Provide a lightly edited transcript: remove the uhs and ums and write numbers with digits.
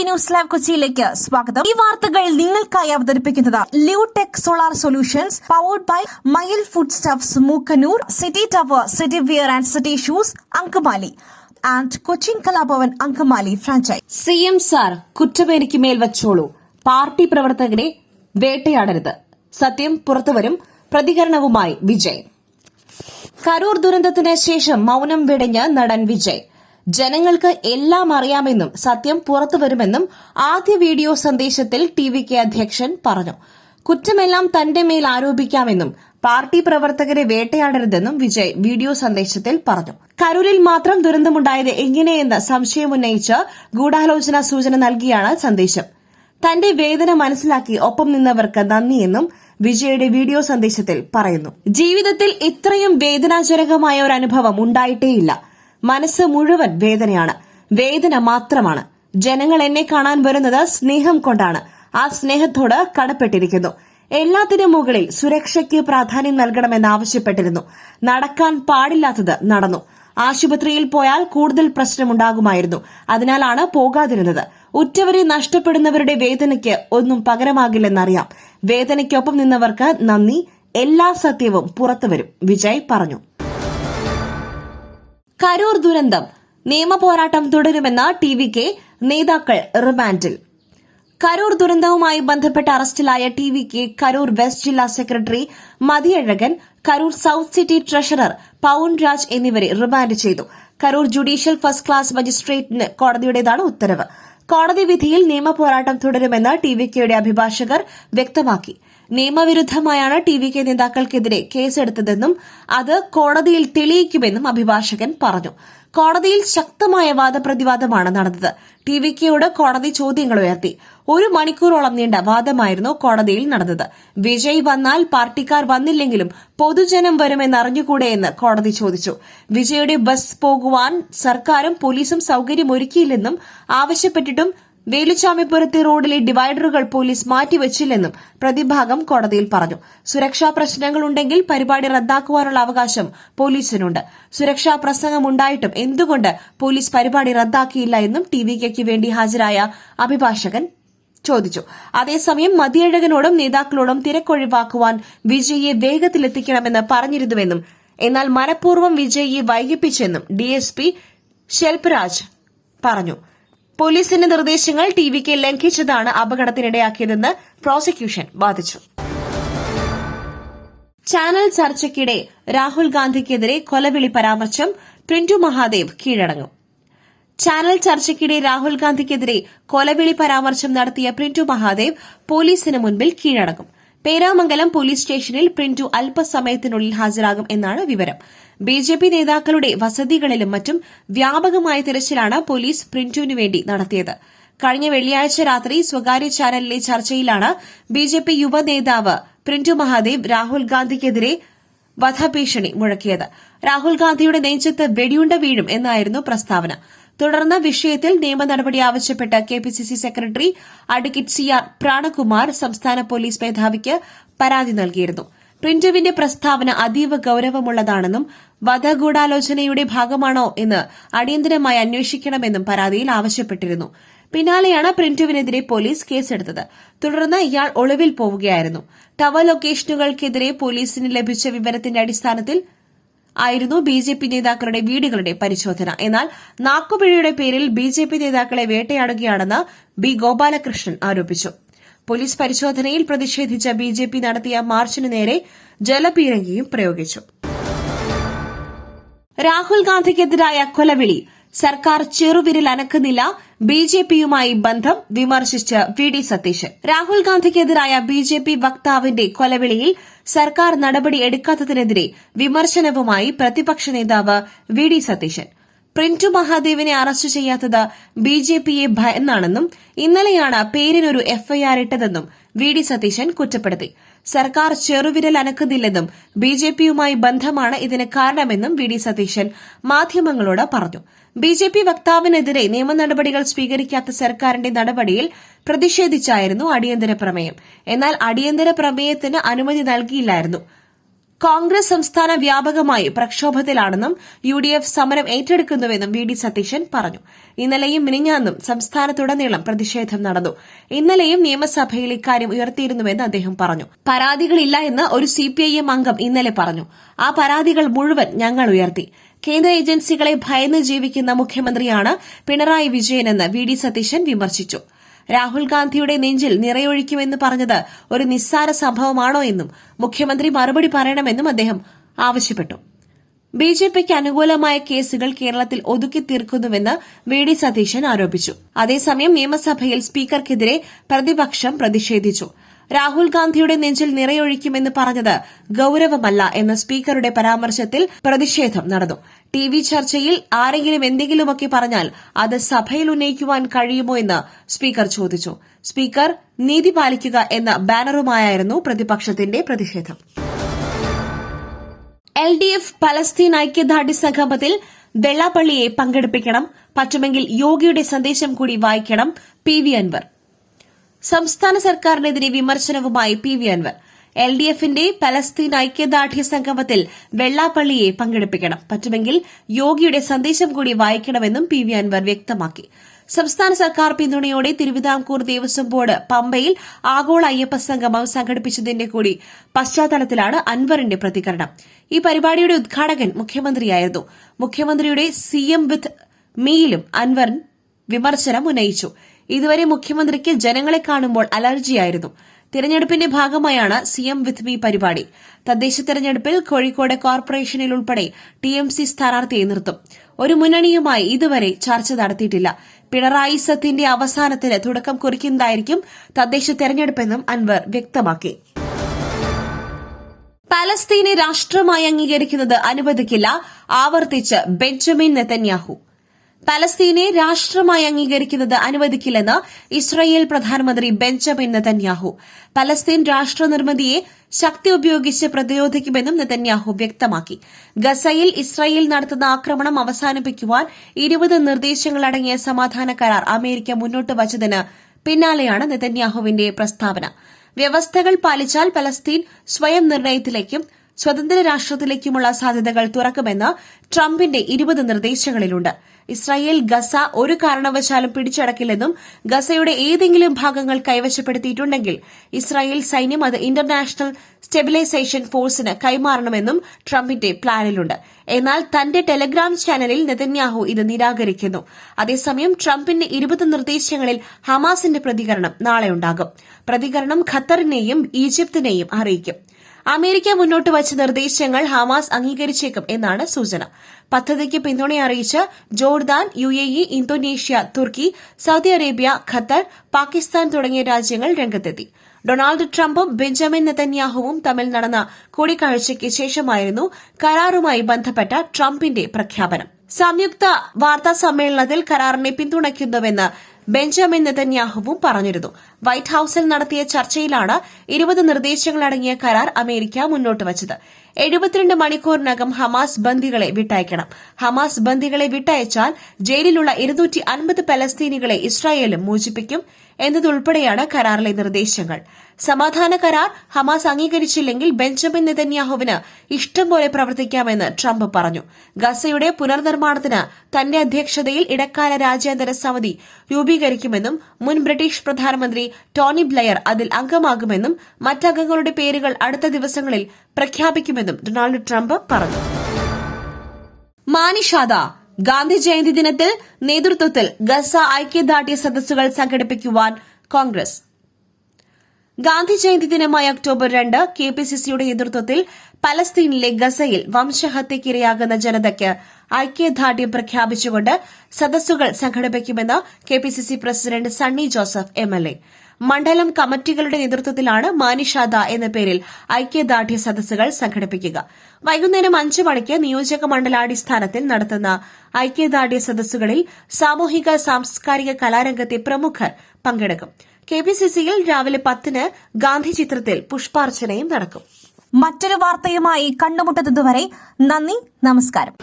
News live കൊച്ചിയിലേക്ക് സ്വാഗതം. ഈ വാർത്തകൾ നിങ്ങൾക്കായി അവതരിപ്പിക്കുന്നത് Lutech solar solutions powered by Mayil food stuffs Mookkannoor, city tower, city wear and city shoes Angamaly and Cochin Kalabhavan Angamaly franchise. CM sir കുറ്റമേനിക്ക് മേൽ വച്ചോളൂ, പാർട്ടി പ്രവർത്തകരെ വേട്ടയാടരുത്, സത്യം പുറത്തുവരും, പ്രതികരണവുമായി വിജയ്. കരൂർ ദുരന്തത്തിന് ശേഷം മൌനം വെടിഞ്ഞ് നടൻ വിജയ്. ജനങ്ങൾക്ക് എല്ലാം അറിയാമെന്നും സത്യം പുറത്തുവരുമെന്നും ആദ്യ വീഡിയോ സന്ദേശത്തിൽ TVK അധ്യക്ഷൻ പറഞ്ഞു. കുറ്റമെല്ലാം തന്റെ മേൽ ആരോപിക്കാമെന്നും പാർട്ടി പ്രവർത്തകരെ വേട്ടയാടരുതെന്നും വിജയ് വീഡിയോ സന്ദേശത്തിൽ പറഞ്ഞു. കരൂരിൽ മാത്രം ദുരന്തമുണ്ടായത് എങ്ങനെയെന്ന് സംശയമുന്നയിച്ച് ഗൂഢാലോചന സൂചന നൽകിയാണ് സന്ദേശം. തന്റെ വേദന മനസ്സിലാക്കി ഒപ്പം നിന്നവർക്ക് നന്ദിയെന്നും വിജയുടെ വീഡിയോ സന്ദേശത്തിൽ പറയുന്നു. ജീവിതത്തിൽ ഇത്രയും വേദനാജനകമായ ഒരു അനുഭവം ഉണ്ടായിട്ടേയില്ല. മനസ്സ് മുഴുവൻ വേദനയാണ്, വേദന മാത്രമാണ്. ജനങ്ങൾ എന്നെ കാണാൻ വരുന്നത് സ്നേഹം കൊണ്ടാണ്. ആ സ്നേഹത്തോട് കടപ്പെട്ടിരിക്കുന്നു. എല്ലാത്തിനും മുകളിൽ സുരക്ഷയ്ക്ക് പ്രാധാന്യം നൽകണമെന്നാവശ്യപ്പെട്ടിരുന്നു. നടക്കാൻ പാടില്ലാത്തത് നടന്നു. ആശുപത്രിയിൽ പോയാൽ കൂടുതൽ പ്രശ്നമുണ്ടാകുമായിരുന്നു. അതിനാലാണ് പോകാതിരുന്നത്. ഉറ്റവരെ നഷ്ടപ്പെടുന്നവരുടെ വേദനയ്ക്ക് ഒന്നും പകരമാകില്ലെന്നറിയാം. വേദനയ്ക്കൊപ്പം നിന്നവർക്ക് നന്ദി. എല്ലാ സത്യവും പുറത്തുവരും, വിജയ് പറഞ്ഞു. കരൂർ ദുരന്തം നിയമപോരാട്ടം തുടരുമെന്ന TVK നേതാക്കൾ റിമാൻഡിൽ. കരൂർ ദുരന്തവുമായി ബന്ധപ്പെട്ട് അറസ്റ്റിലായ TVK കരൂർ വെസ്റ്റ് ജില്ലാ secretary Mathiyazhagan, Karur south city treasurer Paun Raj എന്നിവരെ റിമാൻഡ് ചെയ്തു. കരൂർ ജുഡീഷ്യൽ ഫസ്റ്റ് ക്ലാസ് മജിസ്ട്രേറ്റിന് കോടതിയുടേതാണ് ഉത്തരവ്. കോടതി വിധിയിൽ നിയമപോരാട്ടം തുടരുമെന്ന് TVKയുടെ അഭിഭാഷകർ വ്യക്തമാക്കി. നിയമവിരുദ്ധമായാണ് TVK നേതാക്കൾക്കെതിരെ കേസെടുത്തതെന്നും അത് കോടതിയിൽ തെളിയിക്കുമെന്നും അഭിഭാഷകൻ പറഞ്ഞു. കോടതിയിൽ ശക്തമായ വാദപ്രതിവാദമാണ് നടന്നത്. TVKയോട് കോടതി ചോദ്യങ്ങൾ ഉയർത്തി. 1 മണിക്കൂറോളം നീണ്ട വാദമായിരുന്നു കോടതിയിൽ നടന്നത്. വിജയ് വന്നാൽ പാർട്ടിക്കാർ വന്നില്ലെങ്കിലും പൊതുജനം വരുമെന്നറിഞ്ഞുകൂടെയെന്ന് കോടതി ചോദിച്ചു. വിജയുടെ ബസ് പോകുവാൻ സർക്കാരും പോലീസും സൌകര്യമൊരുക്കിയില്ലെന്നും ആവശ്യപ്പെട്ടിട്ടും വേലുച്ചാമിപ്പുറത്തെ റോഡിലെ ഡിവൈഡറുകൾ പോലീസ് മാറ്റിവച്ചില്ലെന്നും പ്രതിഭാഗം കോടതിയിൽ പറഞ്ഞു. സുരക്ഷാ പ്രശ്നങ്ങളുണ്ടെങ്കിൽ പരിപാടി റദ്ദാക്കുവാനുള്ള അവകാശം പോലീസിനുണ്ട്. സുരക്ഷാ പ്രസംഗമുണ്ടായിട്ടും എന്തുകൊണ്ട് പോലീസ് പരിപാടി റദ്ദാക്കിയില്ല എന്നും TVKയ്ക്ക് വേണ്ടി ഹാജരായ അഭിഭാഷകൻ ചോദിച്ചു. അതേസമയം മതിയഴകനോടും നേതാക്കളോടും തിരക്കൊഴിവാക്കുവാൻ വിജയിയെ വേഗത്തിലെത്തിക്കണമെന്ന് പറഞ്ഞിരുന്നുവെന്നും എന്നാൽ മനഃപൂർവ്വം വിജയിയെ വൈകിപ്പിച്ചെന്നും DSP ശെൽപരാജ് പറഞ്ഞു. പോലീസിന്റെ നിർദ്ദേശങ്ങൾ TVK ലംഘിച്ചതാണ് അപകടത്തിനിടയാക്കിയതെന്ന് പ്രോസിക്യൂഷൻ വാദിച്ചു. ചാനൽ ചർച്ചയ്ക്കിടെ രാഹുൽ ഗാന്ധിക്കെതിരെ കൊലവിളി പരാമർശം, പ്രിന്റു മഹാദേവ് കീഴടങ്ങും. ചാനൽ ചർച്ചയ്ക്കിടെ രാഹുൽ ഗാന്ധിക്കെതിരെ കൊലവിളി പരാമർശം നടത്തിയ പ്രിന്റു മഹാദേവ് പോലീസിന് മുൻപിൽ കീഴടങ്ങും. പേരാമംഗലം പോലീസ് സ്റ്റേഷനിൽ പ്രിന്റു അല്പസമയത്തിനുള്ളിൽ ഹാജരാകും എന്നാണ് വിവരം. BJP നേതാക്കളുടെ വസതികളിലും മറ്റും വ്യാപകമായ തിരച്ചിലാണ് പോലീസ് പ്രിന്റുവിനു വേണ്ടി നടത്തിയത്. കഴിഞ്ഞ വെള്ളിയാഴ്ച രാത്രി സ്വകാര്യ ചാനലിലെ ചർച്ചയിലാണ് BJP യുവ നേതാവ് പ്രിന്റു മഹാദേവ് രാഹുൽ ഗാന്ധിക്കെതിരെ വധഭീഷണി മുഴക്കിയത്. രാഹുൽ ഗാന്ധിയുടെ നെഞ്ചത്ത് വെടിയുണ്ട വീഴും എന്നായിരുന്നു പ്രസ്താവന. തുടർന്ന് വിഷയത്തിൽ നിയമ നടപടി ആവശ്യപ്പെട്ട് KPCC secretary advocate CR Pranakumar സംസ്ഥാന പോലീസ് മേധാവിക്ക് പരാതി നൽകിയിരുന്നു. പ്രിന്റുവിന്റെ പ്രസ്താവന അതീവ ഗൌരവമുള്ളതാണെന്നും വധഗൂഢാലോചനയുടെ ഭാഗമാണോ എന്ന് അടിയന്തരമായി അന്വേഷിക്കണമെന്നും പരാതിയിൽ ആവശ്യപ്പെട്ടിരുന്നു. പിന്നാലെയാണ് പ്രിന്റുവിനെതിരെ പോലീസ് കേസെടുത്തത്. തുടർന്ന് ഇയാൾ ഒളിവിൽ പോവുകയായിരുന്നു. ടവർ ലൊക്കേഷനുകൾക്കെതിരെ പോലീസിന് ലഭിച്ച വിവരത്തിന്റെ അടിസ്ഥാനത്തിൽ ആയിരുന്നു BJP നേതാക്കളുടെ വീടുകളുടെ പരിശോധന. എന്നാൽ നാക്കുപിഴയുടെ പേരിൽ BJP നേതാക്കളെ വേട്ടയാടുകയാണെന്ന് B. ഗോപാലകൃഷ്ണൻ ആരോപിച്ചു. പോലീസ് പരിശോധനയിൽ പ്രതിഷേധിച്ച BJP നടത്തിയ മാർച്ചിനു നേരെ ജലപീരങ്കിയും പ്രയോഗിച്ചു. രാഹുൽ ഗാന്ധിക്കെതിരായ കൊലവിളി, സർക്കാർ ചെറുവിരൽ അനക്കുന്നില്ല, BJPയുമായി ബന്ധം വിമർശിച്ച് VD സതീശൻ. രാഹുൽ ഗാന്ധിക്കെതിരായ BJP വക്താവിന്റെ കൊലവിളിയിൽ സർക്കാർ നടപടി എടുക്കാത്തതിനെതിരെ വിമർശനവുമായി പ്രതിപക്ഷ നേതാവ് VD സതീശൻ. പ്രിന്റു മഹാദേവിനെ അറസ്റ്റ് ചെയ്യാത്തത് BJPയെ ഭയന്നാണെന്നും ഇന്നലെയാണ് പേരിനൊരു FIR ഇട്ടതെന്നും VD സതീശൻ കുറ്റപ്പെടുത്തി. സർക്കാർ ചെറുവിരൽ അനക്കുന്നില്ലെന്നും BJPയുമായി ബന്ധമാണ് ഇതിന് കാരണമെന്നും VD സതീശൻ മാധ്യമങ്ങളോട് പറഞ്ഞു. BJP വക്താവിനെതിരെ നിയമ നടപടികൾ സ്വീകരിക്കാത്ത സർക്കാരിന്റെ നടപടിയിൽ പ്രതിഷേധിച്ചായിരുന്നു അടിയന്തര പ്രമേയം. എന്നാൽ അടിയന്തര പ്രമേയത്തിന് അനുമതി നൽകിയില്ലായിരുന്നു. കോൺഗ്രസ് സംസ്ഥാന വ്യാപകമായി പ്രക്ഷോഭത്തിലാണെന്നും UDF സമരം ഏറ്റെടുക്കുന്നുവെന്നും VD സതീശൻ പറഞ്ഞു. ഇന്നലെയും മിനിഞ്ഞാന്നും സംസ്ഥാനത്തുടനീളം പ്രതിഷേധം നടന്നു. ഇന്നലെയും നിയമസഭയിൽ ഇക്കാര്യം ഉയർത്തിയിരുന്നുവെന്ന് അദ്ദേഹം പറഞ്ഞു. പരാതികളില്ല എന്ന് ഒരു CPIM അംഗം ഇന്നലെ പറഞ്ഞു. ആ പരാതികൾ മുഴുവൻ ഞങ്ങൾ ഉയർത്തി. കേന്ദ്ര ഏജൻസികളെ ഭയന്ന് ജീവിക്കുന്ന മുഖ്യമന്ത്രിയാണ് പിണറായി വിജയനെന്ന് VD സതീശൻ വിമർശിച്ചു. രാഹുൽ ഗാന്ധിയുടെ നെഞ്ചിൽ നിറയൊഴിക്കുമെന്ന് പറഞ്ഞത് ഒരു നിസ്സാര സംഭവമാണോ എന്നും മുഖ്യമന്ത്രി മറുപടി പറയണമെന്നും അദ്ദേഹം ആവശ്യപ്പെട്ടു. BJPക്ക് അനുകൂലമായ കേസുകൾ കേരളത്തിൽ ഒതുക്കി തീർക്കുന്നുവെന്ന് VD സതീശൻ ആരോപിച്ചു. അതേസമയം നിയമസഭയിൽ സ്പീക്കർക്കെതിരെ പ്രതിപക്ഷം പ്രതിഷേധിച്ചു. രാഹുൽ ഗാന്ധിയുടെ നെഞ്ചിൽ നിറയൊഴിക്കുമെന്ന് പറഞ്ഞത് ഗൌരവമല്ല എന്ന സ്പീക്കറുടെ പരാമർശത്തിൽ പ്രതിഷേധം നടന്നു. TV ചർച്ചയിൽ ആരെങ്കിലും എന്തെങ്കിലുമൊക്കെ പറഞ്ഞാൽ അത് സഭയിൽ ഉന്നയിക്കുവാൻ കഴിയുമോ എന്ന് സ്പീക്കർ ചോദിച്ചു. സ്പീക്കർ നീതി പാലിക്കുക എന്ന ബാനറുമായായിരുന്നു പ്രതിപക്ഷത്തിന്റെ പ്രതിഷേധം. LDF പലസ്തീൻ ഐക്യദാർഢ്യ സംഗമത്തിൽ വെള്ളാപ്പള്ളിയെ പങ്കെടുപ്പിക്കണം, പറ്റുമെങ്കിൽ യോഗിയുടെ സന്ദേശം കൂടി വായിക്കണം. PV അൻവർ. സംസ്ഥാന സർക്കാരിനെതിരെ വിമർശനവുമായി PV അൻവർ. LDFന്റെ പലസ്തീൻ ഐക്യദാർഢ്യ സംഗമത്തിൽ വെള്ളാപ്പള്ളിയെ പങ്കെടുപ്പിക്കണം, പറ്റുമെങ്കിൽ യോഗിയുടെ സന്ദേശം കൂടി വായിക്കണമെന്നും PV അൻവർ വ്യക്തമാക്കി. സംസ്ഥാന സർക്കാർ പിന്തുണയോടെ തിരുവിതാംകൂർ ദേവസ്വം ബോർഡ് പമ്പയിൽ ആഗോള അയ്യപ്പ സംഗമം സംഘടിപ്പിച്ചതിന്റെ കൂടി പശ്ചാത്തലത്തിലാണ് അൻവറിന്റെ പ്രതികരണം. ഈ പരിപാടിയുടെ ഉദ്ഘാടകൻ മുഖ്യമന്ത്രിയായിരുന്നു. മുഖ്യമന്ത്രിയുടെ CM വിത്ത് മീയിലും അൻവർ വിമർശനം ഉന്നയിച്ചു. ഇതുവരെ മുഖ്യമന്ത്രിക്ക് ജനങ്ങളെ കാണുമ്പോൾ അലർജിയായിരുന്നു. തിരഞ്ഞെടുപ്പിന്റെ ഭാഗമായാണ് CM വിത്ത് മീ പരിപാടി. തദ്ദേശ തെരഞ്ഞെടുപ്പിൽ കോഴിക്കോട് കോർപ്പറേഷനിൽ ഉൾപ്പെടെ TMC സ്ഥാനാർത്ഥിയെ നിർത്തും. ഒരു മുന്നണിയുമായി ഇതുവരെ ചർച്ച നടത്തിയിട്ടില്ല. പിണറായി സത്തിന്റെ അവസാനത്തിന് തുടക്കം കുറിക്കുന്നതായിരിക്കും തദ്ദേശ തെരഞ്ഞെടുപ്പെന്നും അൻവർ വ്യക്തമാക്കി. പലസ്തീനെ രാഷ്ട്രമായി അംഗീകരിക്കുന്നത് അനുവദിക്കില്ല, ആവർത്തിച്ച് ബെഞ്ചമിൻ നെതന്യാഹു. പലസ്തീനെ രാഷ്ട്രമായി അംഗീകരിക്കുന്നത് അനുവദിക്കില്ലെന്ന് ഇസ്രായേൽ പ്രധാനമന്ത്രി ബെഞ്ചമിൻ നെതന്യാഹു. പലസ്തീൻ രാഷ്ട്ര നിർമ്മിതിയെ ശക്തി ഉപയോഗിച്ച് പ്രതിരോധിക്കുമെന്നും നെതന്യാഹു വ്യക്തമാക്കി. ഗസയിൽ ഇസ്രായേൽ നടത്തുന്ന ആക്രമണം അവസാനിപ്പിക്കുവാൻ 20 നിർദ്ദേശങ്ങളടങ്ങിയ സമാധാന കരാർ അമേരിക്ക മുന്നോട്ട് വച്ചതിന് പിന്നാലെയാണ് നെതന്യാഹുവിന്റെ പ്രസ്താവന. വ്യവസ്ഥകൾ പാലിച്ചാൽ പലസ്തീൻ സ്വയം നിർണയത്തിലേക്കും സ്വതന്ത്ര രാഷ്ട്രത്തിലേക്കുമുള്ള സാധ്യതകൾ തുറക്കുമെന്ന് ട്രംപിന്റെ 20 നിർദ്ദേശങ്ങളിലുണ്ട്. ഇസ്രായേൽ ഗസ ഒരു കാരണവശാലും പിടിച്ചടക്കില്ലെന്നും ഗസയുടെ ഏതെങ്കിലും ഭാഗങ്ങൾ കൈവശപ്പെടുത്തിയിട്ടുണ്ടെങ്കിൽ ഇസ്രായേൽ സൈന്യം അത് ഇന്റർനാഷണൽ സ്റ്റെബിലൈസേഷൻ ഫോഴ്സിന് കൈമാറണമെന്നും ട്രംപിന്റെ പ്ലാനിലുണ്ട്. എന്നാൽ തന്റെ ടെലഗ്രാം ചാനലിൽ നെതന്യാഹു ഇത് നിരാകരിക്കുന്നു. അതേസമയം ട്രംപിന്റെ 20 നിർദ്ദേശങ്ങളിൽ ഹമാസിന്റെ പ്രതികരണം നാളെയുണ്ടാകും. പ്രതികരണം ഖത്തറിനെയും ഈജിപ്തിനെയും അറിയിക്കും. അമേരിക്ക മുന്നോട്ട് വച്ച നിർദ്ദേശങ്ങൾ ഹമാസ് അംഗീകരിച്ചേക്കും എന്നാണ് സൂചന. പദ്ധതിക്ക് പിന്തുണ അറിയിച്ച് ജോർദാൻ, UAE, ഇന്തോനേഷ്യ, തുർക്കി, സൌദി അറേബ്യ, ഖത്തർ, പാകിസ്ഥാൻ തുടങ്ങിയ രാജ്യങ്ങൾ രംഗത്തെത്തി. ഡൊണാൾഡ് ട്രംപും ബെഞ്ചമിൻ നെതന്യാഹുവും തമ്മിൽ നടന്ന കൂടിക്കാഴ്ചയ്ക്ക് ശേഷമായിരുന്നു കരാറുമായി ബന്ധപ്പെട്ട ട്രംപിന്റെ പ്രഖ്യാപനം. സംയുക്ത വാർത്താ സമ്മേളനത്തിൽ കരാറിനെ പിന്തുണയ്ക്കുന്നുവെന്ന് ബെഞ്ചമിൻ നെതന്യാഹുവും പറഞ്ഞിരുന്നു. വൈറ്റ് ഹൌസിൽ നടത്തിയ ചർച്ചയിലാണ് 20 നിർദ്ദേശങ്ങളടങ്ങിയ കരാർ അമേരിക്ക മുന്നോട്ട് വച്ചത്. 72 മണിക്കൂറിനകം ഹമാസ് ബന്ദികളെ വിട്ടയക്കണം. ഹമാസ് ബന്ദികളെ വിട്ടയച്ചാൽ ജയിലിലുള്ള 250 പലസ്തീനികളെ ഇസ്രായേലും മോചിപ്പിക്കും എന്നതുൾപ്പെടെയാണ് കരാറിലെ നിർദ്ദേശങ്ങൾ. സമാധാന കരാർ ഹമാസ് അംഗീകരിച്ചില്ലെങ്കിൽ ബെഞ്ചമിൻ നെതന്യാഹുവിന് ഇഷ്ടം പോലെ പ്രവർത്തിക്കാമെന്ന് ട്രംപ് പറഞ്ഞു. ഗസയുടെ പുനർനിർമ്മാണത്തിന് തന്റെ അധ്യക്ഷതയിൽ ഇടക്കാല രാജ്യാന്തര സമിതി രൂപീകരിക്കുമെന്നും മുൻ ബ്രിട്ടീഷ് പ്രധാനമന്ത്രി ടോണി ബ്ലെയർ അതിൽ അംഗമാകുമെന്നും മറ്റംഗങ്ങളുടെ പേരുകൾ അടുത്ത ദിവസങ്ങളിൽ പ്രഖ്യാപിക്കുമെന്നും ഡൊണാൾഡ് ട്രംപ് പറഞ്ഞു. മാനിഷാദ ഗാന്ധി ജയന്തി ദിനത്തിൽ നേതൃത്വത്തിൽ ഗസ ഐക്യദാർഢ്യ സദസ്സുകൾ സംഘടിപ്പിക്കുവാൻ കോൺഗ്രസ്. ഗാന്ധി ജയന്തി ദിനമായ ഒക്ടോബർ 2 KPCCയുടെ നേതൃത്വത്തിൽ പലസ്തീനിലെ ഗസയിൽ വംശഹത്യയ്ക്കിരയാകുന്ന ജനതയ്ക്ക് ഐക്യദാർഢ്യം പ്രഖ്യാപിച്ചുകൊണ്ട് സദസ്സുകൾ സംഘടിപ്പിക്കുമെന്ന് KPCC president Sunny Joseph MLA. മണ്ഡലം കമ്മിറ്റികളുടെ നേതൃത്വത്തിലാണ് മാനിഷാദ എന്ന പേരിൽ ഐക്യദാർഢ്യ സദസ്സുകൾ സംഘടിപ്പിക്കുക. വൈകുന്നേരം 5 മണിക്ക് നിയോജക മണ്ഡലാടിസ്ഥാനത്തിൽ നടത്തുന്ന ഐക്യദാർഢ്യ സദസ്സുകളിൽ സാമൂഹിക സാംസ്കാരിക കലാരംഗത്തെ പ്രമുഖർ പങ്കെടുക്കും. KPCCയിൽ രാവിലെ 10-ന് ഗാന്ധി ചിത്രത്തിൽ പുഷ്പാർച്ചനയും നടക്കും. മറ്റൊരു വാർത്തയുമായി കണ്ടുമുട്ടുന്നതുവരെ നന്ദി, നമസ്കാരം.